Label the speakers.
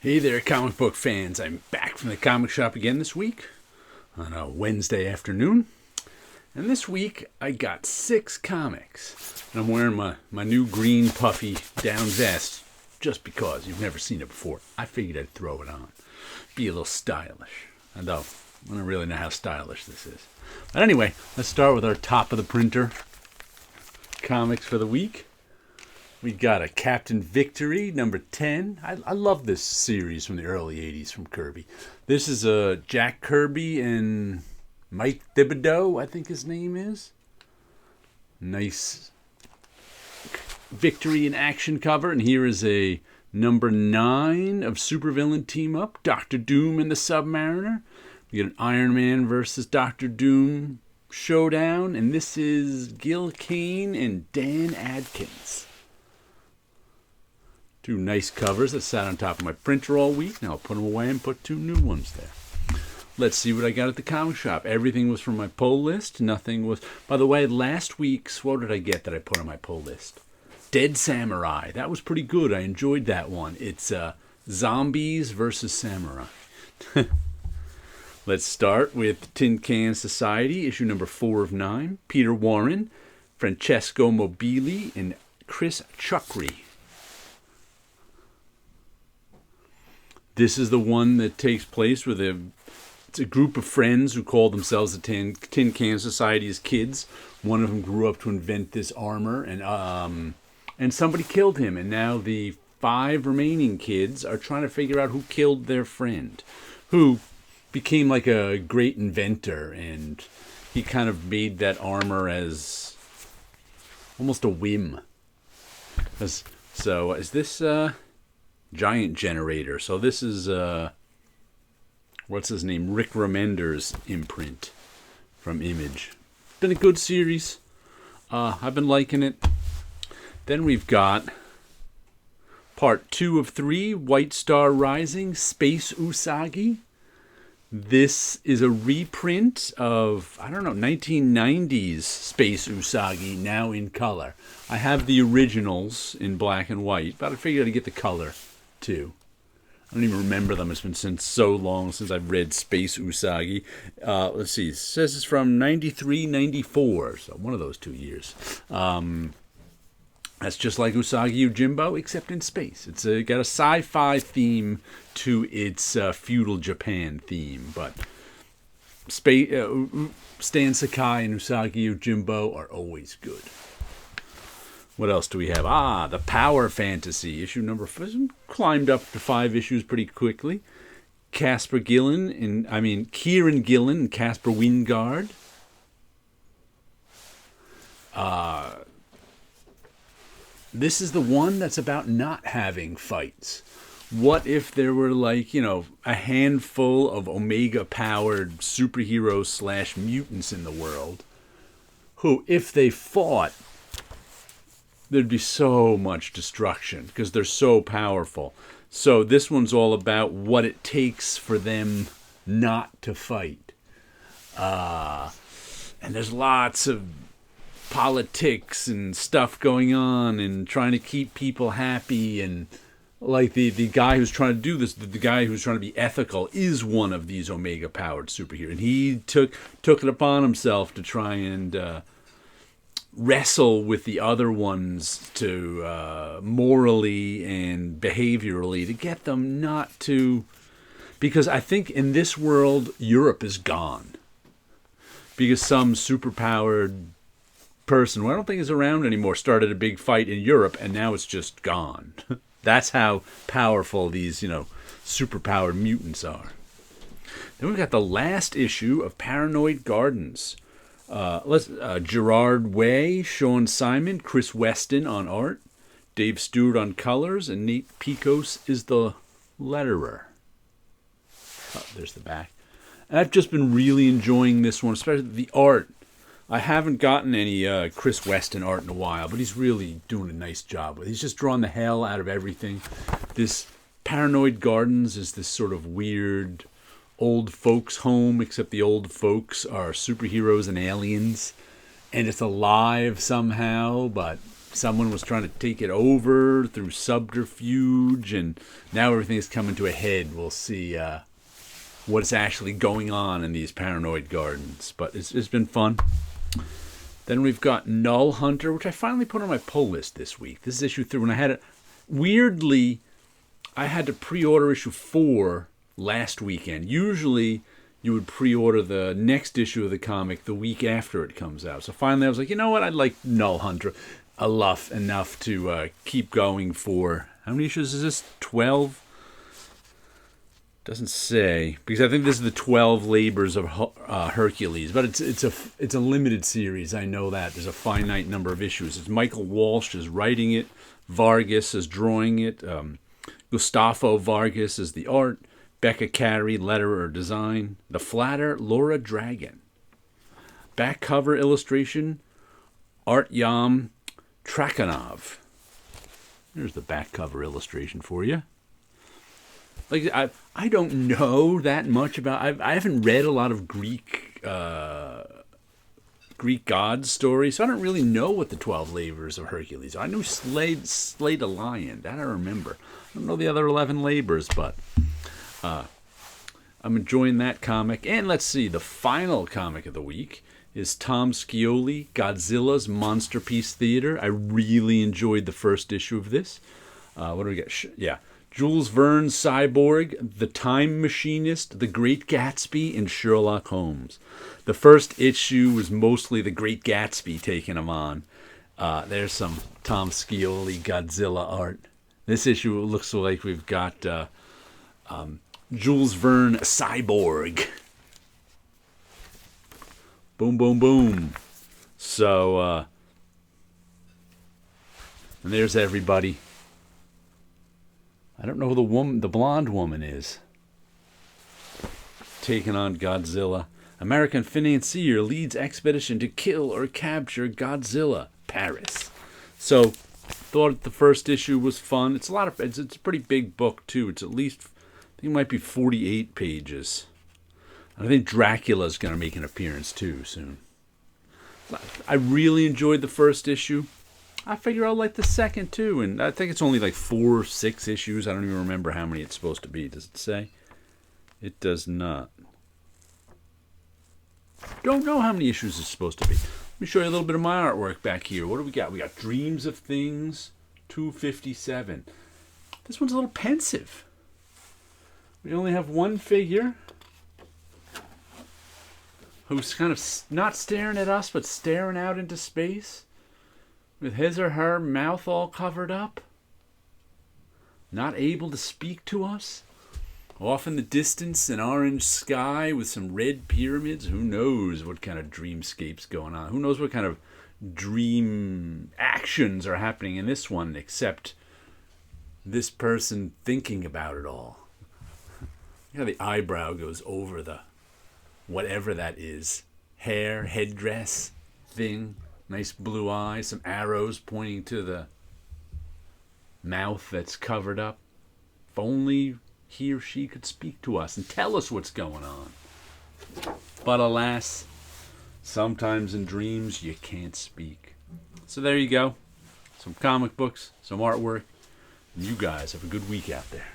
Speaker 1: Hey there, comic book fans. I'm back from the comic shop again this week on a Wednesday afternoon. And this week I got 6 comics. And I'm wearing my new green puffy down vest just because you've never seen it before. I figured I'd throw it on. Be a little stylish. Although, I don't really know how stylish this is. But anyway, let's start with our top of the printer comics for the week. We got a Captain Victory, number 10. I love this series from the early 80s from Kirby. This is Jack Kirby and Mike Thibodeau, I think his name is. Nice Victory in action cover. And here is a number 9 of Supervillain Team Up, Doctor Doom and the Submariner. We get an Iron Man versus Doctor Doom showdown. And this is Gil Kane and Dan Adkins. 2 nice covers that sat on top of my printer all week. Now I'll put them away and put 2 new ones there. Let's see what I got at the comic shop. Everything was from my pull list. Nothing was... By the way, last week's... What did I get that I put on my pull list? Dead Samurai. That was pretty good. I enjoyed that one. It's zombies versus samurai. Let's start with Tin Can Society, issue number 4 of 9. Peter Warren, Francesco Mobili, and Chris Chukri. This is the one that takes place with it's a group of friends who call themselves the Tin Can Society as kids. One of them grew up to invent this armor, and somebody killed him. And now the 5 remaining kids are trying to figure out who killed their friend, who became like a great inventor, and he kind of made that armor as almost a whim. So is this... Giant Generator. So this is what's his name? Rick Remender's imprint from Image. Been a good series. I've been liking it. Then we've got part 2 of 3, White Star Rising, Space Usagi. This is a reprint of, 1990s Space Usagi, now in color. I have the originals in black and white, but I figured I'd get the color too. I don't even remember them. It's been so long since I've read Space Usagi. Let's see. It says it's from 93, 94. So one of those 2 years. That's just like Usagi Yojimbo, except in space. It's got a sci-fi theme to its feudal Japan theme. But Stan Sakai and Usagi Yojimbo are always good. What else do we have? The Power Fantasy, issue number 5. Climbed up to 5 issues pretty quickly. Kieran Gillen and Casper Wingard. This is the one that's about not having fights. What if there were a handful of Omega-powered superheroes / mutants in the world who, if they fought, there'd be so much destruction because they're so powerful. So this one's all about what it takes for them not to fight. And there's lots of politics and stuff going on and trying to keep people happy. And like the guy who's trying to do this, the guy who's trying to be ethical is one of these Omega-powered superheroes. And he took it upon himself to try and... wrestle with the other ones to morally and behaviorally to get them not to... Because I think in this world, Europe is gone. Because some superpowered person, who I don't think is around anymore, started a big fight in Europe, and now it's just gone. That's how powerful these, superpowered mutants are. Then we've got the last issue of Paranoid Gardens. Gerard Way, Sean Simon, Chris Weston on art, Dave Stewart on colors, and Nate Picos is the letterer. There's the back. And I've just been really enjoying this one, especially the art. I haven't gotten any Chris Weston art in a while, but he's really doing a nice job with it. He's just drawn the hell out of everything. This Paranoid Gardens is this sort of weird... old folks home, except the old folks are superheroes and aliens, and it's alive somehow, but someone was trying to take it over through subterfuge, and now everything is coming to a head. We'll see what's actually going on in these paranoid gardens. But it's been fun. Then we've got Null Hunter, which I finally put on my pull list this week. This is issue 3. When I had it, weirdly, I had to pre-order issue 4 last weekend. Usually, you would pre-order the next issue of the comic the week after it comes out. So finally, I was like, you know what? I'd like Null Hunter enough to keep going for, how many issues is this? 12? Doesn't say, because I think this is the 12 labors of Hercules, but it's a limited series. I know that there's a finite number of issues. It's Michael Walsh is writing it, Vargas is drawing it, Gustavo Vargas is the art, Becca Carey letterer design, the flatter Laura Dragon, back cover illustration Artyom Trakhanov. There's the back cover illustration for you. Like I don't know that much about. I haven't read a lot of Greek gods stories, so I don't really know what the 12 labors of Hercules are. I knew slayed a lion. That I remember. I don't know the other 11 labors, but I'm enjoying that comic. And let's see, the final comic of the week is Tom Scioli, Godzilla's Monsterpiece Theater. I really enjoyed the first issue of this. What do we get? Jules Verne, Cyborg, The Time Machinist, The Great Gatsby, and Sherlock Holmes. The first issue was mostly The Great Gatsby taking him on. There's some Tom Scioli Godzilla art. This issue looks like we've got Jules Verne, Cyborg. Boom, boom, boom. So, and there's everybody. I don't know who the blonde woman is. Taking on Godzilla. American financier leads expedition to kill or capture Godzilla. Paris. So, thought the first issue was fun. It's a pretty big book too. It's at least, I think it might be 48 pages. I think Dracula's going to make an appearance too soon. I really enjoyed the first issue. I figure I'll like the second too, and I think it's only like 4 or 6 issues. I don't even remember how many it's supposed to be. Does it say? It does not. Don't know how many issues it's supposed to be. Let me show you a little bit of my artwork back here. What do we got? We got Dreams of Things, 257. This one's a little pensive. We only have one figure who's kind of not staring at us, but staring out into space, with his or her mouth all covered up, not able to speak to us. Off in the distance, an orange sky with some red pyramids. Who knows what kind of dreamscape's going on? Who knows what kind of dream actions are happening in this one, except this person thinking about it all. You know, the eyebrow goes over the whatever that is. Hair, headdress, thing. Nice blue eyes, some arrows pointing to the mouth that's covered up. If only he or she could speak to us and tell us what's going on. But alas, sometimes in dreams you can't speak. So there you go. Some comic books, some artwork. You guys have a good week out there.